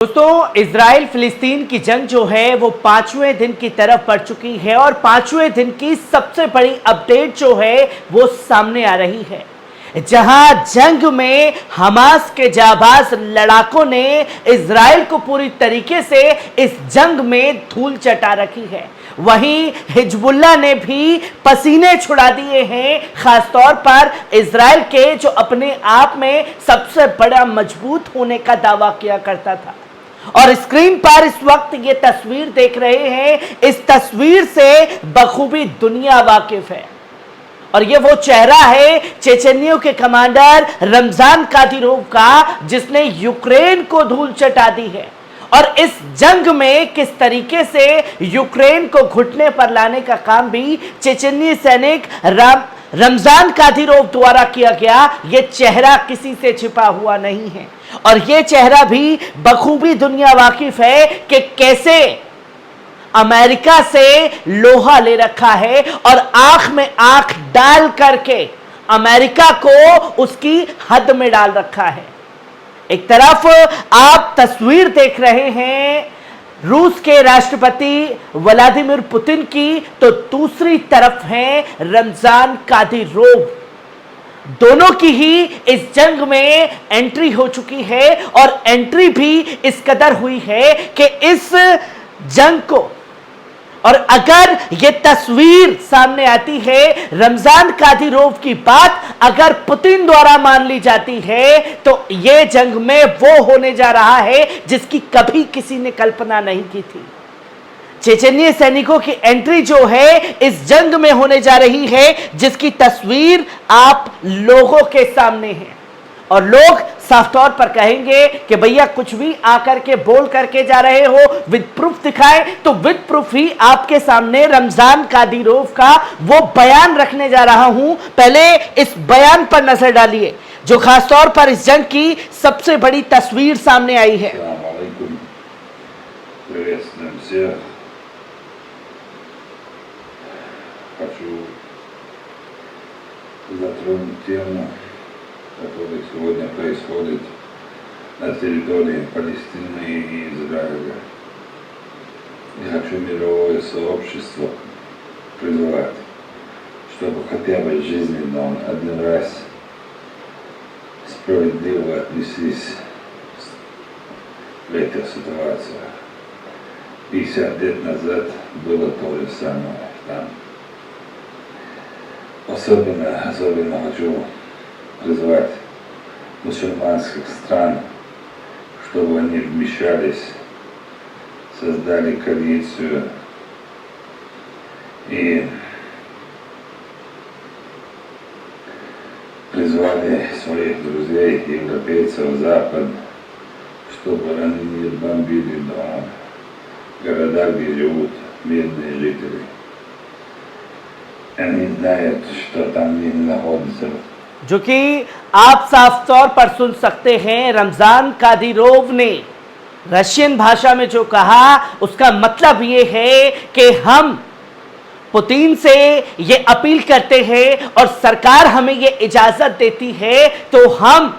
दोस्तों, इजराइल फिलिस्तीन की जंग जो है वो 5वें दिन की तरफ बढ़ चुकी है और 5वें दिन की सबसे बड़ी अपडेट जो है वो सामने आ रही है, जहां जंग में हमास के जाबाज लड़ाकों ने इजराइल को पूरी तरीके से इस जंग में धूल चटा रखी है। वहीं हिजबुल्लाह ने भी पसीने छुड़ा दिए हैं, खासतौर पर इजराइल के जो अपने आप में सबसे बड़ा मजबूत होने का दावा किया करता था। और स्क्रीन पर इस वक्त ये तस्वीर देख रहे हैं, इस तस्वीर से बखूबी दुनिया वाकिफ है और ये वो चेहरा है चेचेनियों के कमांडर रमजान कादिरोव का, जिसने यूक्रेन को धूल चटा दी है। और इस जंग में किस तरीके से यूक्रेन को घुटने पर लाने का काम भी चेचेनी सैनिक रमजान कादिरोव द्वारा किया गया, ये चेहरा किसी से छिपा हुआ नहीं है। और ये चेहरा भी बखूबी दुनिया वाकिफ है कि कैसे अमेरिका से लोहा ले रखा है और आंख में आंख डाल करके अमेरिका को उसकी हद में डाल रखा है। एक तरफ आप तस्वीर देख रहे हैं रूस के राष्ट्रपति व्लादिमीर पुतिन की, तो दूसरी तरफ है रमजान कादिरोव। दोनों की ही इस जंग में एंट्री हो चुकी है और एंट्री भी इस कदर हुई है कि इस जंग को, और अगर ये तस्वीर सामने आती है, रमजान कादिरोव की बात अगर पुतिन द्वारा मान ली जाती है, तो ये जंग में वो होने जा रहा है जिसकी कभी किसी ने कल्पना नहीं की थी। चेचेनिय सैनिकों की एंट्री जो है इस जंग में होने जा रही है, जिसकी तस्वीर आप लोगों के सामने है। और लोग साफ तौर पर कहेंगे कि भैया कुछ भी आकर के बोल करके जा रहे हो, विद प्रूफ दिखाएं, तो विद प्रूफ ही आपके सामने रमजान कादिरोव का वो बयान रखने जा रहा हूं। पहले इस बयान पर नजर डालिए जो खासतौर पर इस जंग की सबसे बड़ी तस्वीर सामने आई है। который сегодня происходит на территории Палестины и Израиля. Я хочу мировое сообщество призвать, чтобы хотя бы жизненно один раз справедливо отнеслись к этой ситуации. 50 лет назад было то же самое там. Особенно хочу призвать мусульманских стран, чтобы они вмешались, создали коалицию и призвали своих друзей, европейцев, Запад, чтобы они не бомбили дома, города, где живут мирные жители. Они знают, что там не находится. जो कि आप साफ तौर पर सुन सकते हैं, रमजान कादिरोव ने रशियन भाषा में जो कहा उसका मतलब ये है कि हम पुतिन से ये अपील करते हैं और सरकार हमें ये इजाजत देती है तो हम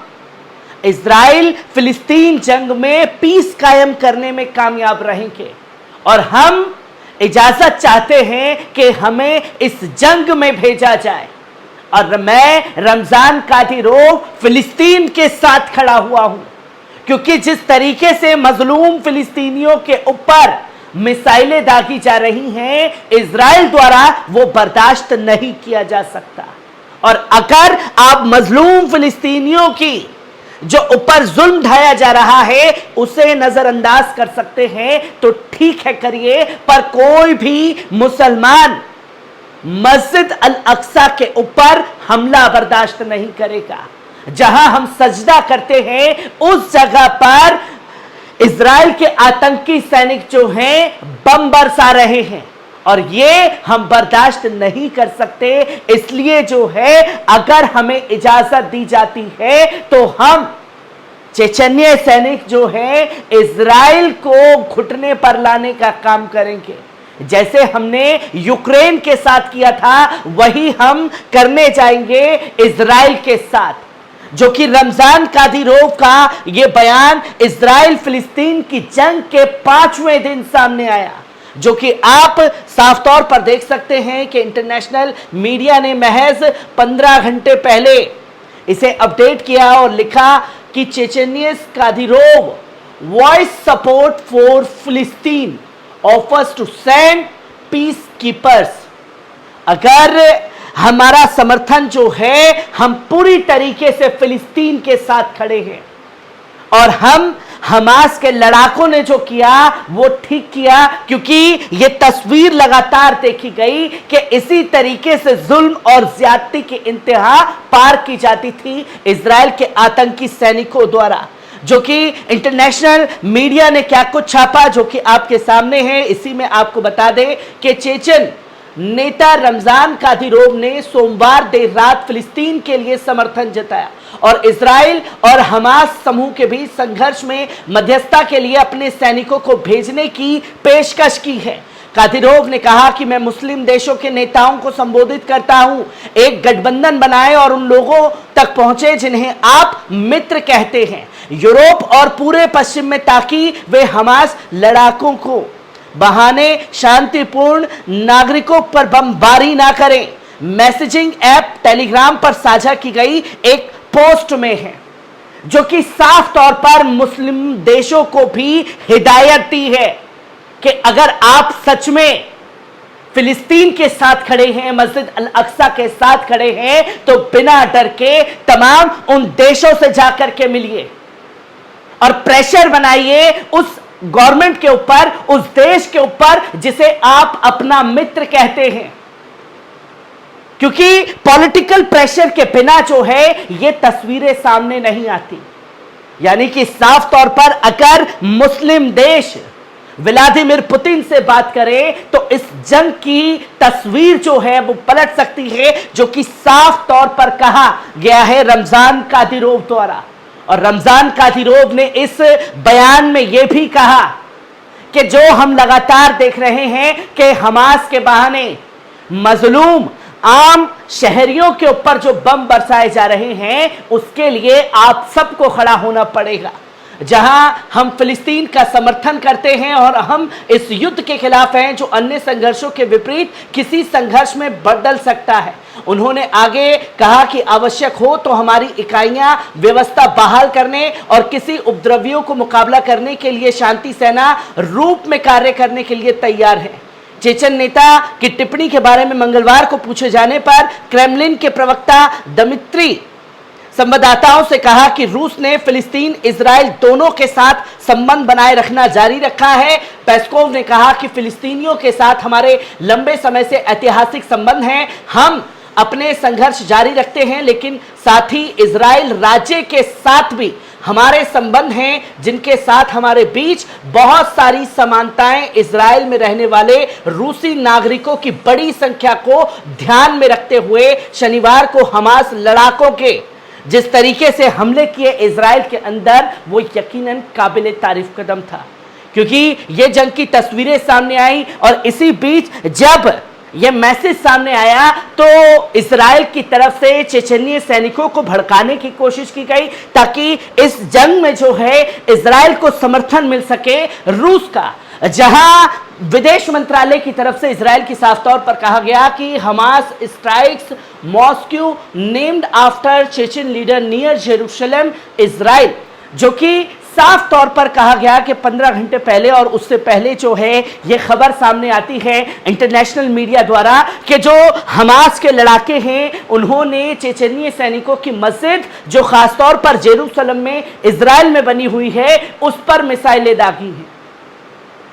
इजराइल फिलिस्तीन जंग में पीस कायम करने में कामयाब रहेंगे और हम इजाजत चाहते हैं कि हमें इस जंग में भेजा जाए। और मैं रमजान कादिरोव फिलिस्तीन के साथ खड़ा हुआ हूं, क्योंकि जिस तरीके से मजलूम फिलिस्तीनियों के ऊपर मिसाइलें दागी जा रही हैं, इजराइल द्वारा वो बर्दाश्त नहीं किया जा सकता। और अगर आप मजलूम फिलिस्तीनियों की जो ऊपर जुल्म ढाया जा रहा है उसे नजरअंदाज कर सकते हैं तो ठीक है करिए, पर कोई भी मुसलमान मस्जिद अल अक्सा के ऊपर हमला बर्दाश्त नहीं करेगा। जहां हम सजदा करते हैं उस जगह पर इजराइल के आतंकी सैनिक जो हैं बम बरसा रहे हैं और ये हम बर्दाश्त नहीं कर सकते। इसलिए जो है अगर हमें इजाजत दी जाती है तो हम चेचन्य सैनिक जो है इजराइल को घुटने पर लाने का काम करेंगे। जैसे हमने यूक्रेन के साथ किया था वही हम करने जाएंगे इजराइल के साथ। जो कि रमजान कादिरोव का यह बयान इजराइल फिलिस्तीन की जंग के 5वें दिन सामने आया, जो कि आप साफ तौर पर देख सकते हैं कि इंटरनेशनल मीडिया ने महज 15 घंटे पहले इसे अपडेट किया और लिखा कि Chechnya's Kadyrov voice support for Palestine offers to send peacekeepers. अगर हमारा समर्थन जो है, हम पूरी तरीके से फिलिस्तीन के साथ खड़े हैं और हम हमास के लड़ाकों ने जो किया वो ठीक किया, क्योंकि ये तस्वीर लगातार देखी गई कि इसी तरीके से जुल्म और ज्यादती की इंतहा पार की जाती थी इजराइल के आतंकी सैनिकों द्वारा। जो कि इंटरनेशनल मीडिया ने क्या कुछ छापा, जो कि आपके सामने है। इसी में आपको बता दें कि चेचन नेता रमजान कादिरोव ने सोमवार देर रात फिलिस्तीन के लिए समर्थन जताया और इजराइल और हमास समूह के बीच संघर्ष में मध्यस्थता के लिए अपने सैनिकों को भेजने की पेशकश की है। कादिरोव ने कहा कि मैं मुस्लिम देशों के नेताओं को संबोधित करता हूं, एक गठबंधन बनाए और उन लोगों तक पहुंचे जिन्हें आप मित्र कहते हैं, यूरोप और पूरे पश्चिम में, ताकि वे हमास लड़ाकों को बहाने शांतिपूर्ण नागरिकों पर बमबारी ना करें। मैसेजिंग ऐप टेलीग्राम पर साझा की गई एक पोस्ट में है, जो कि साफ तौर पर मुस्लिम देशों को भी हिदायत दी है कि अगर आप सच में फिलिस्तीन के साथ खड़े हैं, मस्जिद अल अक्सा के साथ खड़े हैं, तो बिना डर के तमाम उन देशों से जाकर के मिलिए और प्रेशर बनाइए उस गवर्नमेंट के ऊपर, उस देश के ऊपर जिसे आप अपना मित्र कहते हैं, क्योंकि पॉलिटिकल प्रेशर के बिना जो है ये तस्वीरें सामने नहीं आती। यानी कि साफ तौर पर अगर मुस्लिम देश व्लादिमीर पुतिन से बात करें तो इस जंग की तस्वीर जो है वो पलट सकती है, जो कि साफ तौर पर कहा गया है रमजान कादिरोव द्वारा। और रमजान कादिरोव ने इस बयान में यह भी कहा कि जो हम लगातार देख रहे हैं कि हमास के बहाने मजलूम आम शहरियों के ऊपर जो बम बरसाए जा रहे हैं, उसके लिए आप सबको खड़ा होना पड़ेगा। जहां हम फिलिस्तीन का समर्थन करते हैं और हम इस युद्ध के खिलाफ हैं जो अन्य संघर्षों के विपरीत किसी संघर्ष में बदल सकता है। उन्होंने आगे कहा कि आवश्यक हो तो हमारी इकाइयां व्यवस्था बहाल करने और किसी उपद्रवियों को मुकाबला करने के लिए शांति सेना रूप में कार्य करने के लिए तैयार है। चेचन नेता की टिप्पणी के बारे में मंगलवार को पूछे जाने पर क्रेमलिन के प्रवक्ता दमित्री संवाददाताओं से कहा कि रूस ने फिलिस्तीन इजराइल दोनों के साथ संबंध बनाए रखना जारी रखा है। पेस्कोव ने कहा कि फिलिस्तीनियों के साथ हमारे लंबे समय से ऐतिहासिक संबंध हैं, हम अपने संघर्ष जारी रखते हैं, लेकिन साथ ही इजराइल राज्य के साथ भी हमारे संबंध हैं, जिनके साथ हमारे बीच बहुत सारी समानताएं इजराइल में रहने वाले रूसी नागरिकों की बड़ी संख्या को ध्यान में रखते हुए शनिवार को हमास लड़ाकों के जिस तरीके से हमले किए इजराइल के अंदर, वो यकीनन काबिले तारीफ कदम था, क्योंकि ये जंग की तस्वीरें सामने आई और इसी बीच जब ये मैसेज सामने आया तो इजराइल की तरफ से चेचेनियन सैनिकों को भड़काने की कोशिश की गई ताकि इस जंग में जो है इजराइल को समर्थन मिल सके रूस का। जहां विदेश मंत्रालय की तरफ से इजराइल की साफ तौर पर कहा गया कि Hamas strikes Moscow named after Chechen leader near Jerusalem Israel, जो कि साफ तौर पर कहा गया कि 15 घंटे पहले और उससे पहले जो है यह खबर सामने आती है इंटरनेशनल मीडिया द्वारा कि जो हमास के लड़ाके हैं उन्होंने चेचेनियन सैनिकों की मस्जिद जो खासतौर पर जेरूशलेम में इजराइल में बनी हुई है उस पर मिसाइलें दागी हैं,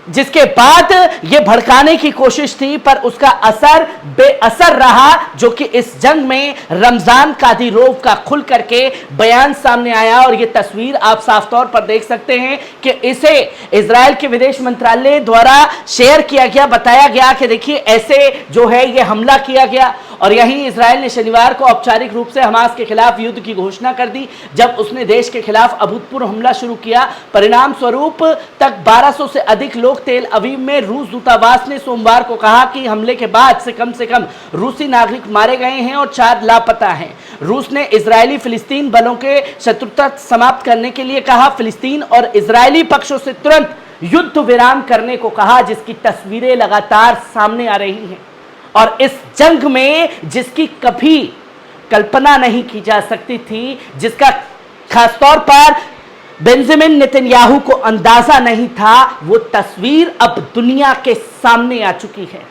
जिसके बाद यह भड़काने की कोशिश थी पर उसका असर बेअसर रहा, जो कि इस जंग में रमजान कादिरोव का खुल करके बयान सामने आया। और यह तस्वीर आप साफ तौर पर देख सकते हैं कि इसे इजराइल के विदेश मंत्रालय द्वारा शेयर किया गया, बताया गया कि देखिए ऐसे जो है यह हमला किया गया और यहीं इजराइल ने शनिवार को औपचारिक रूप से हमास के खिलाफ युद्ध की घोषणा कर दी, जब उसने देश के खिलाफ अभूतपूर्व हमला शुरू किया। परिणाम स्वरूप तक 1200 से अधिक लोग तेल अवीव में। रूस दूतावास ने सोमवार को कहा कि हमले के बाद से कम रूसी नागरिक मारे गए हैं और 4 लापता हैं। रूस ने इजरायली फिलिस्तीन बलों के शत्रुता समाप्त करने के लिए कहा। फिलिस्तीन और इजरायली पक्षों से तुरंत युद्ध विराम करने को कहा, जिसकी तस्वीरें लगातार सामने आ रही हैं। और इस जंग में जिसकी कभी कल्पना नहीं की जा सकती थी, जिसका खासतौर पर बेंजामिन नेतन्याहू को अंदाजा नहीं था, वो तस्वीर अब दुनिया के सामने आ चुकी है।